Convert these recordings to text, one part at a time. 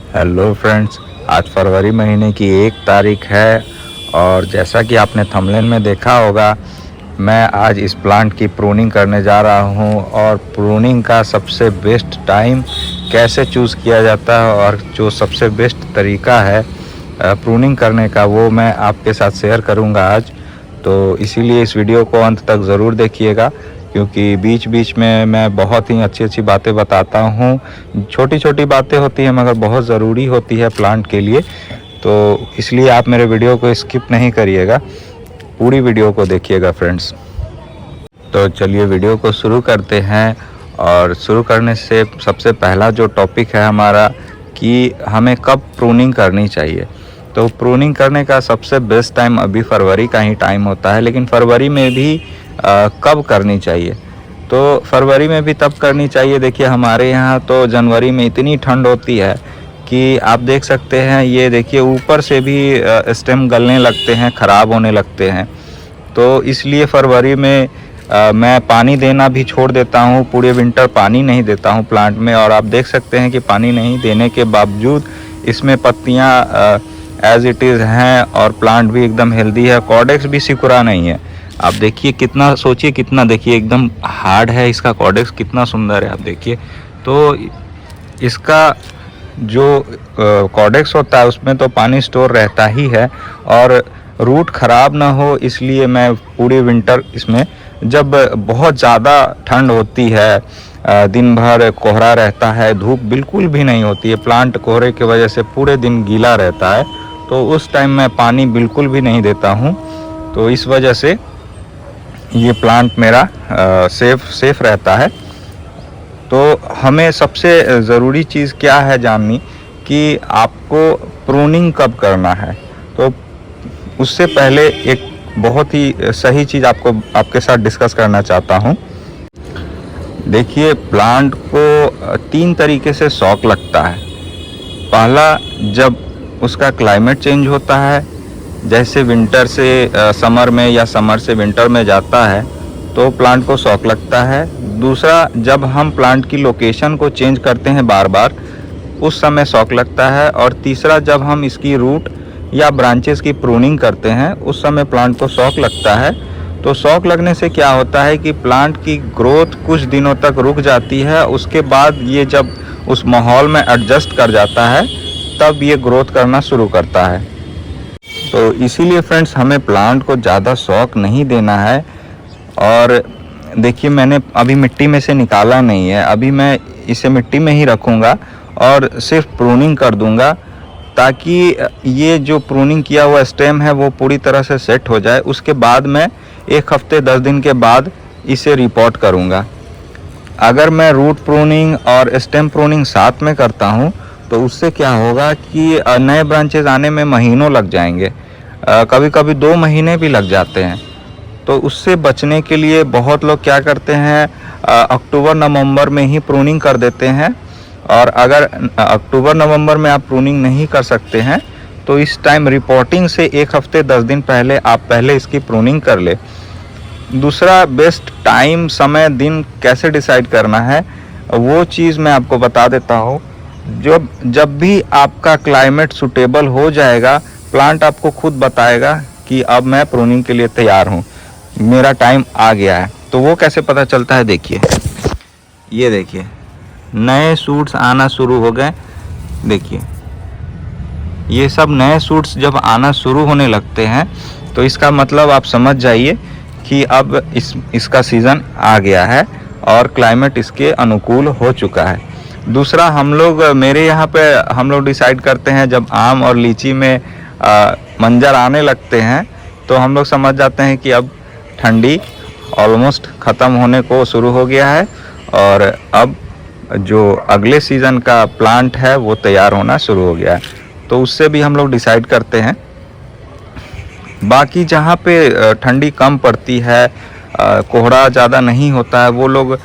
Hello friends, आज फरवरी महीने की 1 तारीख है और जैसा कि आपने थंबनेल में देखा होगा, मैं आज इस प्लांट की प्रूनिंग करने जा रहा हूं। और प्रूनिंग का सबसे बेस्ट टाइम कैसे चूज़ किया जाता है और जो सबसे बेस्ट तरीका है प्रूनिंग करने का, वो मैं आपके साथ शेयर करूंगा आज। तो इसीलिए इस वीडियो को अंत तक ज़रूर देखिएगा, क्योंकि बीच बीच में मैं बहुत ही अच्छी अच्छी बातें बताता हूँ। छोटी छोटी बातें होती हैं मगर बहुत ज़रूरी होती है प्लांट के लिए। तो इसलिए आप मेरे वीडियो को स्किप नहीं करिएगा, पूरी वीडियो को देखिएगा फ्रेंड्स। तो चलिए वीडियो को शुरू करते हैं। और शुरू करने से सबसे पहला जो टॉपिक है हमारा, कि हमें कब प्रूनिंग करनी चाहिए। तो प्रूनिंग करने का सबसे बेस्ट टाइम अभी फरवरी का ही टाइम होता है, लेकिन फरवरी में भी कब करनी चाहिए, तो फरवरी में भी तब करनी चाहिए। देखिए हमारे यहाँ तो जनवरी में इतनी ठंड होती है कि आप देख सकते हैं, ये देखिए ऊपर से भी स्टेम गलने लगते हैं, ख़राब होने लगते हैं। तो इसलिए फरवरी में मैं पानी देना भी छोड़ देता हूँ, पूरे विंटर पानी नहीं देता हूँ प्लांट में। और आप देख सकते हैं कि पानी नहीं देने के बावजूद इसमें पत्तियाँ एज इट इज़ हैं और प्लांट भी एकदम हेल्दी है। कॉडेक्स भी सिकुड़ा नहीं है। आप देखिए कितना, सोचिए कितना, देखिए एकदम हार्ड है इसका कॉडेक्स, कितना सुंदर है आप देखिए। तो इसका जो कॉडेक्स होता है उसमें तो पानी स्टोर रहता ही है, और रूट ख़राब ना हो इसलिए मैं पूरी विंटर इसमें, जब बहुत ज़्यादा ठंड होती है, दिन भर कोहरा रहता है, धूप बिल्कुल भी नहीं होती है, प्लांट कोहरे की वजह से पूरे दिन गीला रहता है, तो उस टाइम मैं पानी बिल्कुल भी नहीं देता हूँ। तो इस वजह से ये प्लांट मेरा सेफ रहता है। तो हमें सबसे ज़रूरी चीज़ क्या है जाननी, कि आपको प्रूनिंग कब करना है। तो उससे पहले एक बहुत ही सही चीज़ आपके साथ डिस्कस करना चाहता हूँ। देखिए प्लांट को 3 तरीके से शॉक लगता है। पहला, जब उसका क्लाइमेट चेंज होता है, जैसे विंटर से समर में या समर से विंटर में जाता है, तो प्लांट को शॉक लगता है। दूसरा, जब हम प्लांट की लोकेशन को चेंज करते हैं बार बार, उस समय शॉक लगता है। और तीसरा, जब हम इसकी रूट या ब्रांचेस की प्रूनिंग करते हैं, उस समय प्लांट को शॉक लगता है। तो शॉक लगने से क्या होता है कि प्लांट की ग्रोथ कुछ दिनों तक रुक जाती है, उसके बाद ये जब उस माहौल में एडजस्ट कर जाता है, तब ये ग्रोथ करना शुरू करता है। तो इसीलिए फ्रेंड्स, हमें प्लांट को ज़्यादा शॉक नहीं देना है। और देखिए मैंने अभी मिट्टी में से निकाला नहीं है, अभी मैं इसे मिट्टी में ही रखूँगा और सिर्फ प्रूनिंग कर दूँगा, ताकि ये जो प्रूनिंग किया हुआ स्टेम है वो पूरी तरह से सेट हो जाए। उसके बाद मैं 1 हफ्ते 10 दिन के बाद इसे रिपोर्ट करूँगा। अगर मैं रूट प्रूनिंग और स्टेम प्रूनिंग साथ में करता हूँ, तो उससे क्या होगा कि नए ब्रांचेस आने में महीनों लग जाएंगे, कभी कभी 2 महीने भी लग जाते हैं। तो उससे बचने के लिए बहुत लोग क्या करते हैं, अक्टूबर नवंबर में ही प्रूनिंग कर देते हैं। और अगर अक्टूबर नवंबर में आप प्रूनिंग नहीं कर सकते हैं, तो इस टाइम रिपोर्टिंग से 1 हफ्ते 10 दिन पहले आप पहले इसकी प्रूनिंग कर ले। दूसरा, बेस्ट टाइम, समय, दिन कैसे डिसाइड करना है, वो चीज़ मैं आपको बता देता हूँ। जब भी आपका क्लाइमेट सूटेबल हो जाएगा, प्लांट आपको खुद बताएगा कि अब मैं प्रूनिंग के लिए तैयार हूँ, मेरा टाइम आ गया है। तो वो कैसे पता चलता है, देखिए ये देखिए नए सूट्स आना शुरू हो गए। देखिए ये सब नए सूट्स जब आना शुरू होने लगते हैं, तो इसका मतलब आप समझ जाइए कि अब इसका सीज़न आ गया है और क्लाइमेट इसके अनुकूल हो चुका है। दूसरा, मेरे यहाँ पे हम लोग डिसाइड करते हैं, जब आम और लीची में मंजर आने लगते हैं, तो हम लोग समझ जाते हैं कि अब ठंडी ऑलमोस्ट ख़त्म होने को शुरू हो गया है और अब जो अगले सीज़न का प्लांट है वो तैयार होना शुरू हो गया है। तो उससे भी हम लोग डिसाइड करते हैं। बाकी जहाँ पे ठंडी कम पड़ती है, कोहरा ज़्यादा नहीं होता है, वो लोग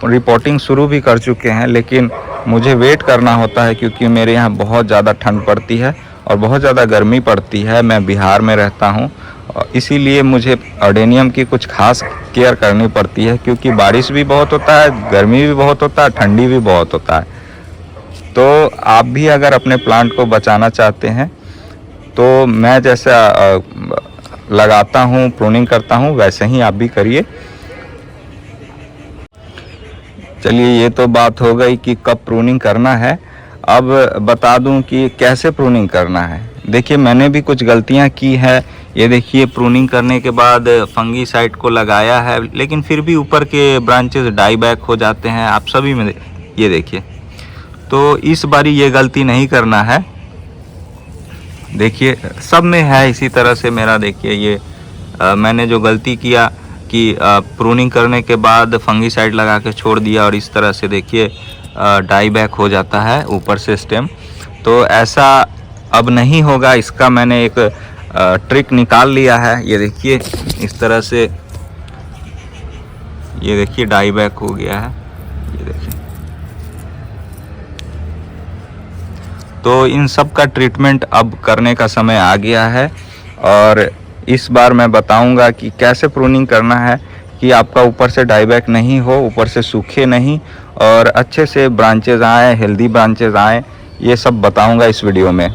रिपोर्टिंग शुरू भी कर चुके हैं, लेकिन मुझे वेट करना होता है क्योंकि मेरे यहाँ बहुत ज़्यादा ठंड पड़ती है और बहुत ज़्यादा गर्मी पड़ती है। मैं बिहार में रहता हूँ, इसीलिए मुझे अडेनियम की कुछ खास केयर करनी पड़ती है, क्योंकि बारिश भी बहुत होता है, गर्मी भी बहुत होता है, ठंडी भी बहुत होता है। तो आप भी अगर अपने प्लांट को बचाना चाहते हैं तो मैं जैसा लगाता हूँ, प्रूनिंग करता हूँ, वैसे ही आप भी करिए। चलिए, ये तो बात हो गई कि कब प्रूनिंग करना है। अब बता दूं कि कैसे प्रूनिंग करना है। देखिए, मैंने भी कुछ गलतियां की है। ये देखिए, प्रूनिंग करने के बाद फंगीसाइड को लगाया है, लेकिन फिर भी ऊपर के ब्रांचेस डाई बैक हो जाते हैं। आप सभी में ये देखिए, तो इस बारी ये गलती नहीं करना है। देखिए, सब में है इसी तरह से। मेरा देखिए, ये मैंने जो गलती किया कि प्रूनिंग करने के बाद फंगीसाइड लगा के छोड़ दिया, और इस तरह से देखिए डाई बैक हो जाता है ऊपर से स्टेम। तो ऐसा अब नहीं होगा। इसका मैंने एक ट्रिक निकाल लिया है। ये देखिए, इस तरह से, ये देखिए डाई बैक हो गया है, ये देखिए। तो इन सब का ट्रीटमेंट अब करने का समय आ गया है, और इस बार मैं बताऊंगा कि कैसे प्रूनिंग करना है कि आपका ऊपर से डाई बैक नहीं हो, ऊपर से सूखे नहीं, और अच्छे से ब्रांचेज आए, हेल्दी ब्रांचेज आए। ये सब बताऊंगा इस वीडियो में।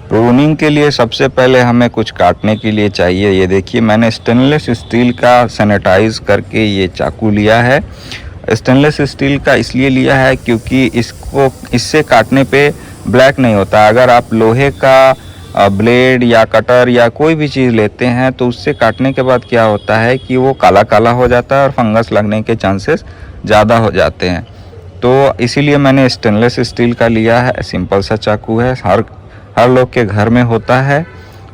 प्रूनिंग के लिए सबसे पहले हमें कुछ काटने के लिए चाहिए। ये देखिए, मैंने स्टेनलेस स्टील का सैनिटाइज करके ये चाकू लिया है। स्टेनलेस स्टील का इसलिए लिया है क्योंकि इससे काटने पे ब्लैक नहीं होता। अगर आप लोहे का ब्लेड या कटर या कोई भी चीज़ लेते हैं तो उससे काटने के बाद क्या होता है कि वो काला काला हो जाता है और फंगस लगने के चांसेस ज़्यादा हो जाते हैं। तो इसीलिए मैंने स्टेनलेस स्टील का लिया है। सिंपल सा चाकू है, हर लोग के घर में होता है।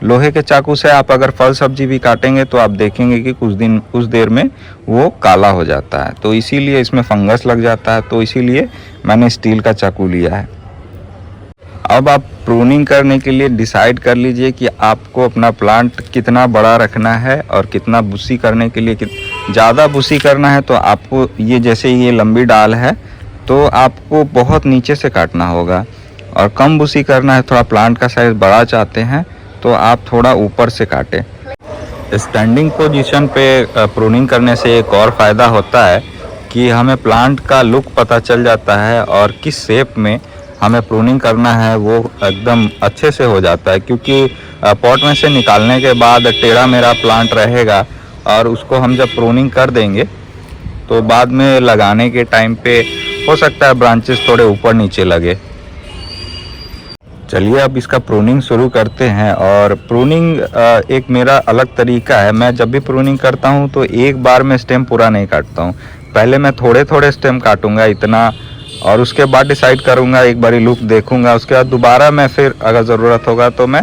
लोहे के चाकू से आप अगर फल सब्जी भी काटेंगे तो आप देखेंगे कि कुछ देर में वो काला हो जाता है, तो इसीलिए इसमें फंगस लग जाता है। तो इसीलिए मैंने स्टील का चाकू लिया है। अब आप प्रूनिंग करने के लिए डिसाइड कर लीजिए कि आपको अपना प्लांट कितना बड़ा रखना है और कितना बुशी करने के लिए। ज़्यादा बुशी करना है तो आपको ये, जैसे ये लंबी डाल है, तो आपको बहुत नीचे से काटना होगा, और कम बुशी करना है, थोड़ा प्लांट का साइज़ बड़ा चाहते हैं तो आप थोड़ा ऊपर से काटें। स्टैंडिंग पोजीशन पे प्रूनिंग करने से एक और फ़ायदा होता है कि हमें प्लांट का लुक पता चल जाता है, और किस शेप में हमें प्रूनिंग करना है वो एकदम अच्छे से हो जाता है। क्योंकि पॉट में से निकालने के बाद टेढ़ा मेरा प्लांट रहेगा, और उसको हम जब प्रूनिंग कर देंगे तो बाद में लगाने के टाइम पे हो सकता है ब्रांचेस थोड़े ऊपर नीचे लगे। चलिए, अब इसका प्रूनिंग शुरू करते हैं। और प्रूनिंग एक मेरा अलग तरीका है। मैं जब भी प्रूनिंग करता हूं तो एक बार में स्टेम पूरा नहीं काटता हूं। पहले मैं थोड़े थोड़े स्टेम काटूंगा इतना, और उसके बाद डिसाइड करूंगा, एक बारी लुक देखूंगा, उसके बाद दोबारा मैं फिर अगर ज़रूरत होगा तो मैं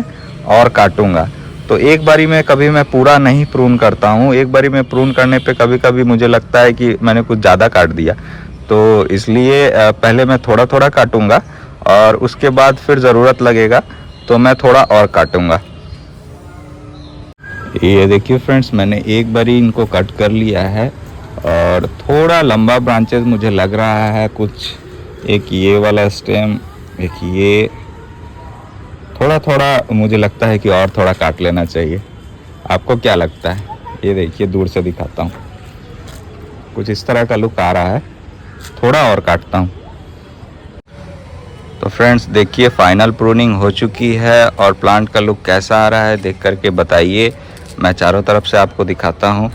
और काटूंगा। तो एक बारी में कभी मैं पूरा नहीं प्रून करता हूँ। एक बारी में प्रून करने पे कभी कभी मुझे लगता है कि मैंने कुछ ज़्यादा काट दिया, तो इसलिए पहले मैं थोड़ा थोड़ा काटूंगा, और उसके बाद फिर ज़रूरत लगेगा तो मैं थोड़ा और काटूंगा। ये देखिए फ्रेंड्स, मैंने एक बारी इनको कट कर लिया है, और थोड़ा लंबा ब्रांचेस मुझे लग रहा है कुछ। एक ये वाला स्टेम, एक ये, थोड़ा थोड़ा मुझे लगता है कि और थोड़ा काट लेना चाहिए। आपको क्या लगता है? ये देखिए, दूर से दिखाता हूँ, कुछ इस तरह का लुक आ रहा है। थोड़ा और काटता हूँ। तो फ्रेंड्स देखिए, फाइनल प्रूनिंग हो चुकी है, और प्लांट का लुक कैसा आ रहा है देख करके बताइए। मैं चारों तरफ से आपको दिखाता हूँ।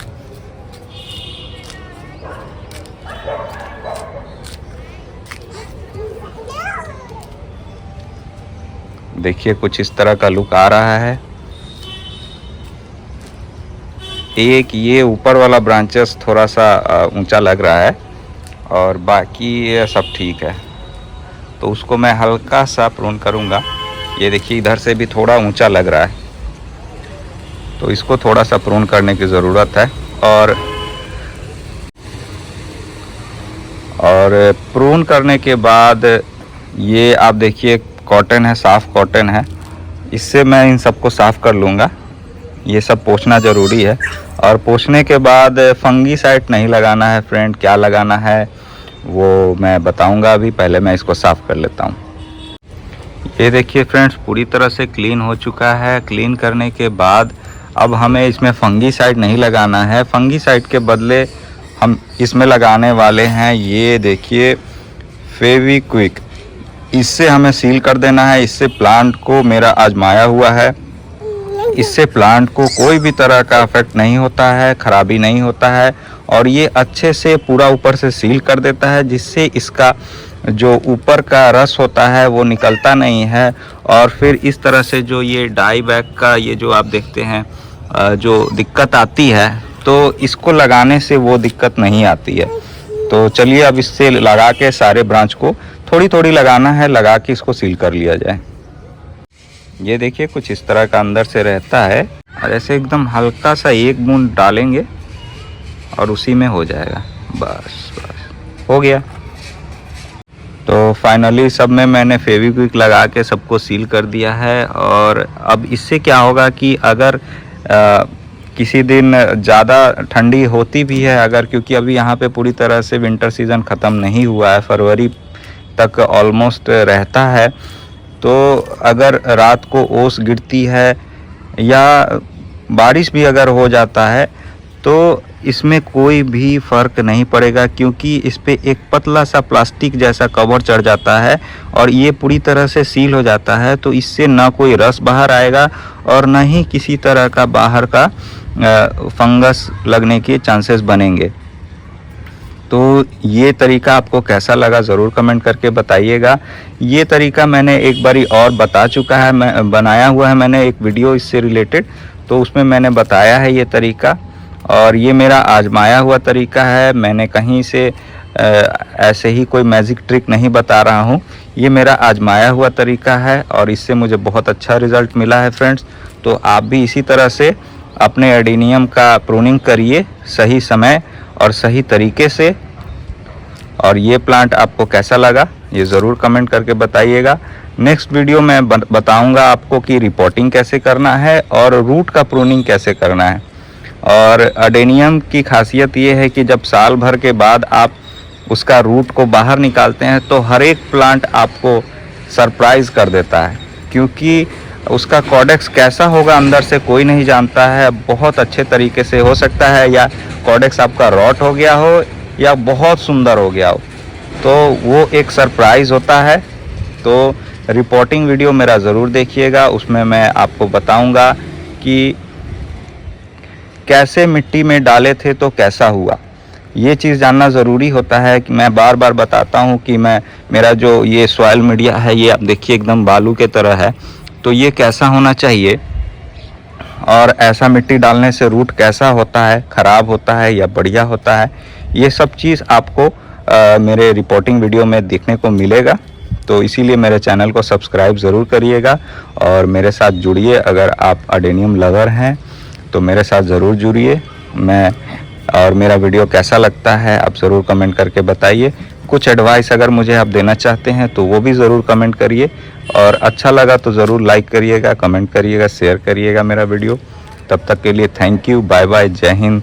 देखिए, कुछ इस तरह का लुक आ रहा है। एक ये ऊपर वाला ब्रांचेस थोड़ा सा ऊंचा लग रहा है, और बाकी ये सब ठीक है। तो उसको मैं हल्का सा प्रून करूंगा। ये देखिए, इधर से भी थोड़ा ऊंचा लग रहा है, तो इसको थोड़ा सा प्रून करने की ज़रूरत है। और प्रून करने के बाद ये आप देखिए, कॉटन है, साफ़ कॉटन है, इससे मैं इन सबको साफ़ कर लूँगा। ये सब पोंछना ज़रूरी है। और पोंछने के बाद फंगीसाइड नहीं लगाना है फ्रेंड। क्या लगाना है वो मैं बताऊंगा। अभी पहले मैं इसको साफ़ कर लेता हूँ। ये देखिए फ्रेंड्स, पूरी तरह से क्लीन हो चुका है। क्लीन करने के बाद अब हमें इसमें फंगीसाइड नहीं लगाना है। फंगीसाइड के बदले हम इसमें लगाने वाले हैं, ये देखिए, फेविक्विक, इससे हमें सील कर देना है। इससे प्लांट को मेरा आजमाया हुआ है, इससे प्लांट को कोई भी तरह का इफेक्ट नहीं होता है, खराबी नहीं होता है और ये अच्छे से पूरा ऊपर से सील कर देता है, जिससे इसका जो ऊपर का रस होता है वो निकलता नहीं है। और फिर इस तरह से जो ये डाई बैग का ये जो आप देखते हैं जो दिक्कत आती है, तो इसको लगाने से वो दिक्कत नहीं आती है। तो चलिए अब इससे लगा के सारे ब्रांच को थोड़ी थोड़ी लगाना है, लगा के इसको सील कर लिया जाए। ये देखिए कुछ इस तरह का अंदर से रहता है और ऐसे एकदम हल्का सा एक बूंद डालेंगे और उसी में हो जाएगा। बस हो गया। तो फाइनली सब में मैंने फेविक्विक लगा के सबको सील कर दिया है। और अब इससे क्या होगा कि अगर किसी दिन ज़्यादा ठंडी होती भी है अगर, क्योंकि अभी यहाँ पे पूरी तरह से विंटर सीज़न ख़त्म नहीं हुआ है, फरवरी तक ऑलमोस्ट रहता है, तो अगर रात को ओस गिरती है या बारिश भी अगर हो जाता है तो इसमें कोई भी फ़र्क नहीं पड़ेगा, क्योंकि इस पे एक पतला सा प्लास्टिक जैसा कवर चढ़ जाता है और ये पूरी तरह से सील हो जाता है। तो इससे ना कोई रस बाहर आएगा और ना ही किसी तरह का बाहर का फंगस लगने के चांसेस बनेंगे। तो ये तरीका आपको कैसा लगा ज़रूर कमेंट करके बताइएगा। ये तरीका मैंने एक बारी और बता चुका है, मैं बनाया हुआ है मैंने एक वीडियो इससे रिलेटेड, तो उसमें मैंने बताया है ये तरीका और ये मेरा आजमाया हुआ तरीका है। मैंने कहीं से ऐसे ही कोई मैजिक ट्रिक नहीं बता रहा हूँ, ये मेरा आजमाया हुआ तरीका है और इससे मुझे बहुत अच्छा रिज़ल्ट मिला है फ्रेंड्स। तो आप भी इसी तरह से अपने एडेनियम का प्रूनिंग करिए सही समय और सही तरीके से। और ये प्लांट आपको कैसा लगा ये ज़रूर कमेंट करके बताइएगा। नेक्स्ट वीडियो में बताऊंगा आपको कि रिपोर्टिंग कैसे करना है और रूट का प्रूनिंग कैसे करना है। और एडेनियम की खासियत ये है कि जब साल भर के बाद आप उसका रूट को बाहर निकालते हैं तो हर एक प्लांट आपको सरप्राइज़ कर देता है, क्योंकि उसका कॉडेक्स कैसा होगा अंदर से कोई नहीं जानता है। बहुत अच्छे तरीके से हो सकता है या कॉडेक्स आपका रॉट हो गया हो या बहुत सुंदर हो गया हो, तो वो एक सरप्राइज़ होता है। तो रिपोर्टिंग वीडियो मेरा ज़रूर देखिएगा, उसमें मैं आपको बताऊंगा कि कैसे मिट्टी में डाले थे तो कैसा हुआ। ये चीज़ जानना ज़रूरी होता है कि मैं बार बार बताता हूँ कि मेरा जो ये सॉइल मीडिया है ये आप देखिए एकदम बालू के तरह है, तो ये कैसा होना चाहिए और ऐसा मिट्टी डालने से रूट कैसा होता है, ख़राब होता है या बढ़िया होता है, ये सब चीज़ आपको मेरे रिपोर्टिंग वीडियो में देखने को मिलेगा। तो इसीलिए मेरे चैनल को सब्सक्राइब ज़रूर करिएगा और मेरे साथ जुड़िए। अगर आप एडेनियम लवर हैं तो मेरे साथ ज़रूर जुड़िए। और मेरा वीडियो कैसा लगता है आप ज़रूर कमेंट करके बताइए। कुछ एडवाइस अगर मुझे आप देना चाहते हैं तो वो भी ज़रूर कमेंट करिए। और अच्छा लगा तो ज़रूर लाइक करिएगा, कमेंट करिएगा, शेयर करिएगा मेरा वीडियो। तब तक के लिए थैंक यू, बाय बाय, जय हिंद।